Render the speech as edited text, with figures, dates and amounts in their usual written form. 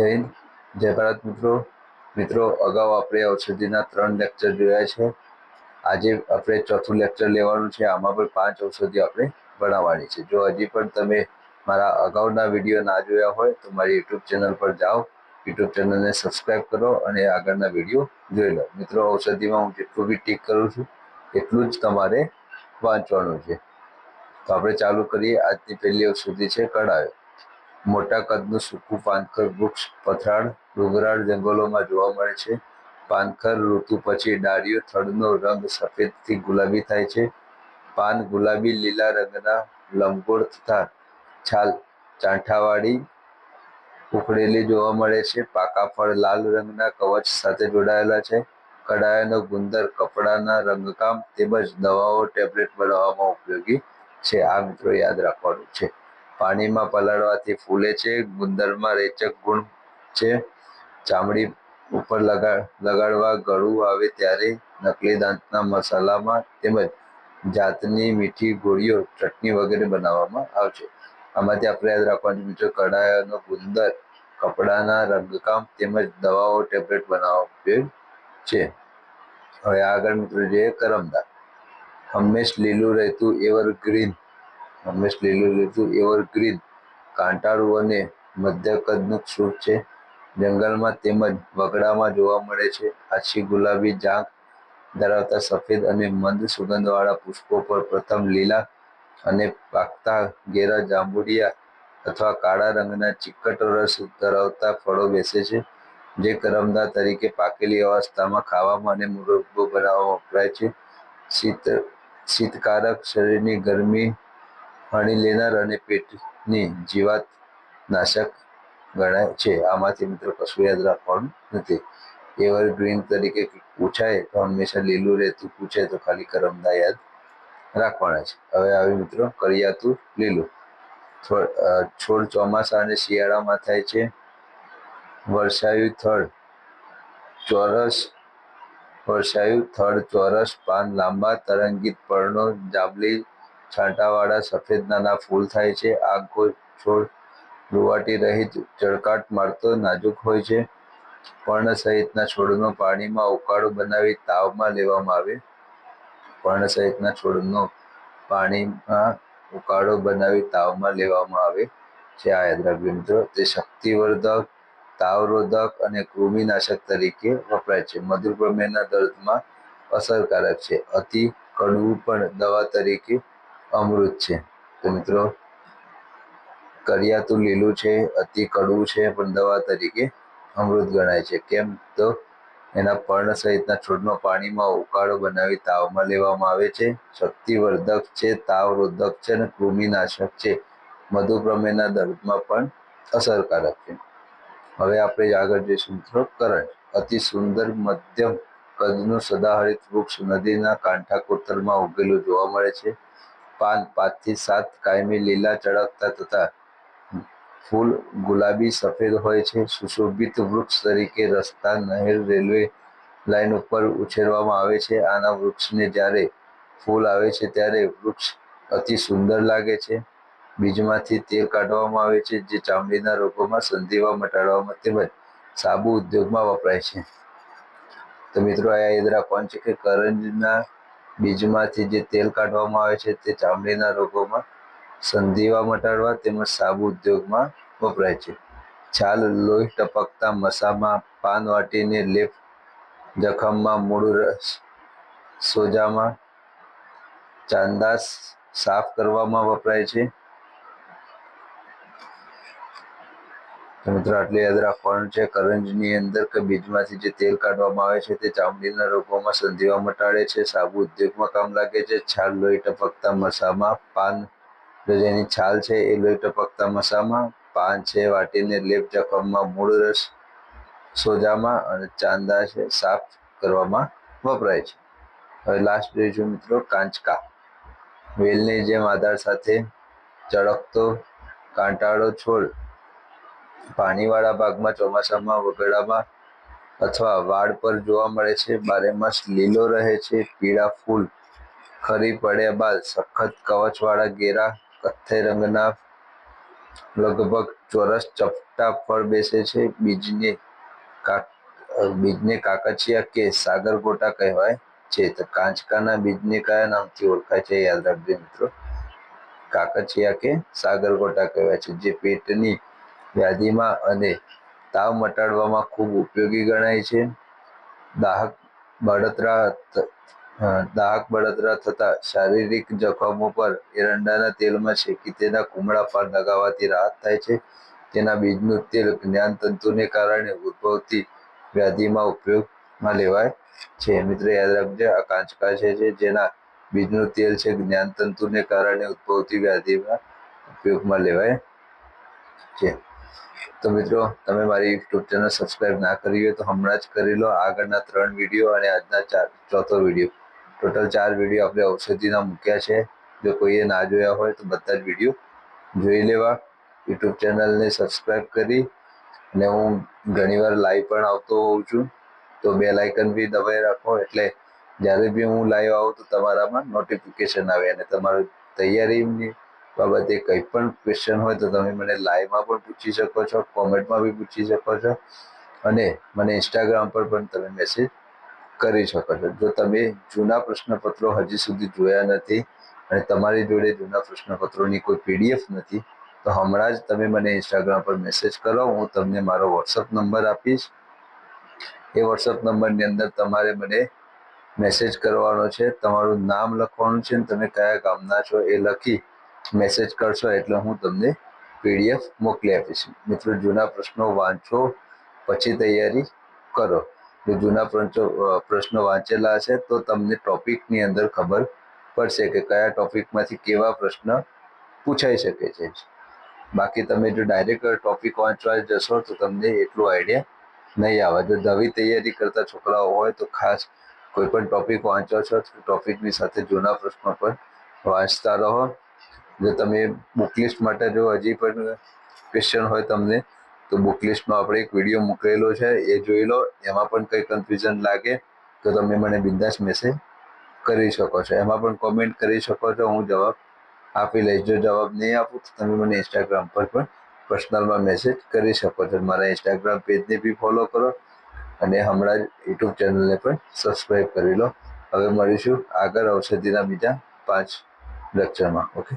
જય હિન્દ, જય ભારત મિત્રો અગાઉ આપણે ઔષધિના 3 લેક્ચર જોયા છે. આજે આપણે ચોથું લેક્ચર લેવાનું છે. આમાં પણ 5 ઔષધિ આપણે ભણાવવાની છે. જો હજી પણ તમે મારા અગાઉના વિડીયો ના જોયા હોય તો મારી યુટ્યુબ ચેનલ પર જાઓ, યુટ્યુબ ચેનલને સબસ્ક્રાઈબ કરો અને આગળના વિડીયો જોઈ લો. મિત્રો, ઔષધિમાં હું જેટલું બી ટીક કરું છું એટલું જ તમારે વાંચવાનું છે. તો આપણે ચાલુ કરીએ. આજની પહેલી ઔષધિ છે કડાયો. મોટા કદનું સૂકું પાનખર વૃક્ષ પથરાળ ડુંગરાળ જંગલોમાં જોવા મળે છે. પાનખર ઋતુ પછી ડાળીઓ થડનો રંગ સફેદથી ગુલાબી થાય છે. પાન ગુલાબી લીલા રંગના લંબગોળ તથા છાલ ચાંઠાવાળી ઉખડેલી જોવા મળે છે. પાકા ફળ લાલ રંગના કવચ સાથે જોડાયેલા છે. કડાયાનો ગુંદર કપડાના રંગકામ તેમજ દવાઓ ટેબ્લેટ બનાવવામાં ઉપયોગી છે. આ મિત્રો યાદ રાખવાનું છે. પાણીમાં પલાળવાથી ફૂલે છે. ગુંદરમાં રેચક ગુણ છે. ચામડી ઉપર લગાડવા ગળું આવે ત્યારે નકલી દાંતના મસાલામાં તેમજ જાતની મીઠી ગોળીઓ ચટણી વગેરે બનાવવામાં આવે છે. આમાંથી આપણે યાદ રાખવાનું મિત્રો, કડાયાનો ગુંદર કપડાના રંગકામ તેમજ દવાઓ ટેબ્લેટ બનાવવા ઉપયોગ છે. હવે આગળ મિત્રો જોઈએ કરમદા. હંમેશ લીલું રહેતું એવરગ્રીન કાંટાળું અને મધ્ય કદનું વૃક્ષ છે. જંગલમાં તેમજ વગડામાં જોવા મળે છે. આછી ગુલાબી જાંઘ ધરાવતા સફેદ અને મંદ સુગંધવાળા પુષ્પો પર પ્રથમ લીલા અને પાકતા ઘેરા જાંબુડિયા અથવા કાળા રંગના ચિકટ રસ ધરાવતા ફળો બેસે છે, જે કરમદા તરીકે પાકેલી અવસ્થામાં ખાવામાં અને મુરબ્બો બનાવવામાં વપરાય છે. શીતકારક, શરીરની ગરમી હણી લેનાર અને પેટની જીવાત નાશક ગણાય છે. આમાંથી મિત્રો કશું યાદ રાખવાનું નથી. એવરગ્રીન તરીકે પૂછાય તો હંમેશા લીલું રહેતું પૂછે તો ખાલી કરમદા યાદ રાખવાના છે. હવે આવે મિત્રો કરિયાતું લીલું. છોડ ચોમાસા અને શિયાળામાં થાય છે. વર્ષાયુ થડ ચોરસ, પાન લાંબા, તરંગીત પર્ણો, જાંબલી છાંટાવાળા સફેદ નાના ફૂલ થાય છે. આખો છોડ રૂંવાટી રહિત ચળકાટ મારતો નાજુક હોય છે. પર્ણ સહિતના છોડનો પાણીમાં ઉકાળો બનાવી તાવમાં લેવામાં આવે છે. આ યાદ રાખજો મિત્રો. તે શક્તિવર્ધક, તાવરોધક અને કૃમિનાશક તરીકે વપરાય છે. મધુપ્રમેહના દર્દમાં અસરકારક છે. અતિ કડવું પણ દવા તરીકે અમૃત છે. તો મિત્રો, કરિયાતું લીલું છે, અતિ કડવું છે, પણ દવા તરીકે અમૃત ગણાય છે. કેમ તો એના પર્ણ સહિતના છોડનો પાણીમાં ઉકાળો બનાવી તાવમાં લેવામાં આવે છે. શક્તિવર્ધક છે, તાવરોધક છે અને કૃમિનાશક છે. મધુપ્રમેહના દર્દમાં પણ અસરકારક છે. હવે આપણે આગળ જઈશું મિત્રો કરંજ. અતિ સુંદર મધ્યમ કદનું સદાહરિત વૃક્ષ નદીના કાંઠા કોતરમાં ઉગેલું જોવા મળે છે. પાન 5 થી 7 કાયમી લીલા ચળકતા તથા ફૂલ ગુલાબી સફેદ હોય છે. સુશોભિત વૃક્ષ તરીકે રસ્તા, નહેર, રેલવે લાઇન ઉપર ઉછેરવામાં આવે છે. આના વૃક્ષને જ્યારે ફૂલ આવે છે ત્યારે વૃક્ષ અતિ સુંદર લાગે છે. બીજમાંથી તેલ કાઢવામાં આવે છે, જે ચામડીના રોગોમાં, સંધિવા મટાડવામાં તેમજ સાબુ ઉદ્યોગમાં વપરાય છે. તો મિત્રો, આ યાદ રાખવાનું છે કે કરંજના બીજમાંથી જે તેલ કાઢવામાં આવે છે તે ચામડીના રોગોમાં, સંધિવા મટાડવા તેમજ સાબુ ઉદ્યોગમાં વપરાય છે. છાલ લોહી ટપકતા મસામાં, પાન વાટીને લેપ જખમમાં, મૂળ રસ સોજામાં, ચાંદાસ સાફ કરવામાં વપરાય છે. તો મિત્રો, આટલું યાદ રાખવાનું છે. કરંજની અંદર કે બીજમાંથી જે તેલ કાઢવામાં આવે છે તે ચામડીના રોગોમાં, સંધિવા મટાડે છે, સાબુ ઉદ્યોગમાં કામ લાગે છે. છાલ લોહી ટપકતા મસામાં, પાન જેની છાલ છે એ લોહી ટપકતા મસામાં, પાન છે વાટીને લેપ જખમમાં, મૂળ રસ સોજામાં અને ચાંદા છે સાફ કરવામાં વપરાય છે. હવે લાસ્ટ જોઈશું મિત્રો કાંચકા. વેલની જેમ આધાર સાથે ચળકતો કાંટાળો છોડ પાણીવાળા ભાગમાં, ચોમાસામાં વગડામાં અથવા વાડ પર જોવા મળે છે. બારેમાસ લીલો રહે છે. પીળા ફૂલ ખરી પડ્યા બાદ સખત કવચવાળા ઘેરા કથ્થઈ રંગના લગભગ ચોરસ ચપટા ફળ બેસે છે. બીજને કાકચિયા કે સાગરગોટા કહેવાય છે. તો કાંચકાના બીજને કયા નામથી ઓળખાય છે? યાદ રાખજો મિત્રો, કાકચિયા કે સાગરગોટા કહેવાય છે, જે પેટની વ્યાધિમાં અને તાવ મટાડવામાં ખૂબ ઉપયોગી ગણાય છે. દાહક બળતરા થતા શારીરિક જખમો પર એરંડાના તેલમાં શેકી તેના કુમળા પાન લગાવવાથી રાહત થાય છે. તેના બીજનું તેલ જ્ઞાનતંતુને કારણે ઉદ્ભવતી વ્યાધિમાં ઉપયોગમાં લેવાય છે. મિત્રો યાદ રાખજો, આ કાંચકા છે જેના બીજનું તેલ છે જ્ઞાનતંતુને કારણે ઉદ્ભવતી વ્યાધિમાં ઉપયોગમાં લેવાય છે. તો મિત્રો, તમે મારી યુટ્યુબ ચેનલ સબસ્ક્રાઇબ ના કરી હોય તો હમણાં જ કરી લો. આગળના 3 વિડીયો અને આજના ચોથો વિડીયો, ટોટલ 4 વિડીયો આપણે ઔષધિના મૂક્યા છે. જો કોઈએ ના જોયા હોય તો બધા જ વિડીયો જોઈ લેવા. યુટ્યુબ ચેનલને સબસ્ક્રાઇબ કરી, અને હું ઘણીવાર લાઈવ પણ આવતો હોઉં છું, તો બેલ આઇકન બી દબાવી રાખો, એટલે જ્યારે બી હું લાઈવ આવું તો તમારામાં નોટિફિકેશન આવે. અને તમારું તૈયારીની બાબતે કંઈ પણ ક્વેશ્ચન હોય તો તમે મને લાઈવમાં પણ પૂછી શકો છો, કોમેન્ટમાં બી પૂછી શકો છો, અને મને ઇન્સ્ટાગ્રામ પર પણ તમે મેસેજ કરી શકો છો. જો તમે જૂના પ્રશ્નપત્રો હજી સુધી જોયા નથી અને તમારી જોડે જૂના પ્રશ્નપત્રોની કોઈ PDF નથી, તો હમણાં જ તમે મને ઇન્સ્ટાગ્રામ પર મેસેજ કરો. હું તમને મારો વોટ્સઅપ નંબર આપીશ. એ વોટ્સઅપ નંબરની અંદર તમારે મને મેસેજ કરવાનો છે, તમારું નામ લખવાનું છે, તમે કયા ગામના છો એ લખી મેસેજ કરશો એટલે હું તમને PDF મોકલી આપીશ. મિત્રો, જૂના પ્રશ્નો વાંચો પછી તૈયારી કરો. જો જૂના પ્રશ્નો વાંચેલા હશે તો તમને ટોપિકની અંદર ખબર પડશે કે કયા ટોપિકમાંથી કેવા પ્રશ્ન પૂછાઈ શકે છે. બાકી તમે જો ડાયરેક્ટ ટોપિક વાંચવા જશો તો તમને એટલું આઈડિયા નહીં આવે. જો નવી તૈયારી કરતા છોકરાઓ હોય તો ખાસ કોઈ પણ ટોપિક વાંચો છો તો ટોપિકની સાથે જૂના પ્રશ્નો પણ વાંચતા રહો. જો તમે બુક લિસ્ટ માટે જો હજી પણ ક્વેશ્ચન હોય તમને, તો બુક લિસ્ટમાં આપણે એક વિડીયો મૂકેલો છે, એ જોઈ લો. એમાં પણ કંઈ કન્ફ્યુઝન લાગે તો તમે મને બિંદાસ મેસેજ કરી શકો છો, એમાં પણ કોમેન્ટ કરી શકો છો, હું જવાબ આપી લઈશ. જો જવાબ નહીં આપું તો તમે મને ઇન્સ્ટાગ્રામ પર પણ પર્સનલમાં મેસેજ કરી શકો છો. મારા ઇન્સ્ટાગ્રામ પેજને બી ફોલો કરો, અને હમણાં જ યુટ્યુબ ચેનલને પણ સબસ્ક્રાઈબ કરી લો. હવે મળીશું આગળ ઔષધિના બીજા 5 લેક્ચરમાં. ઓકે.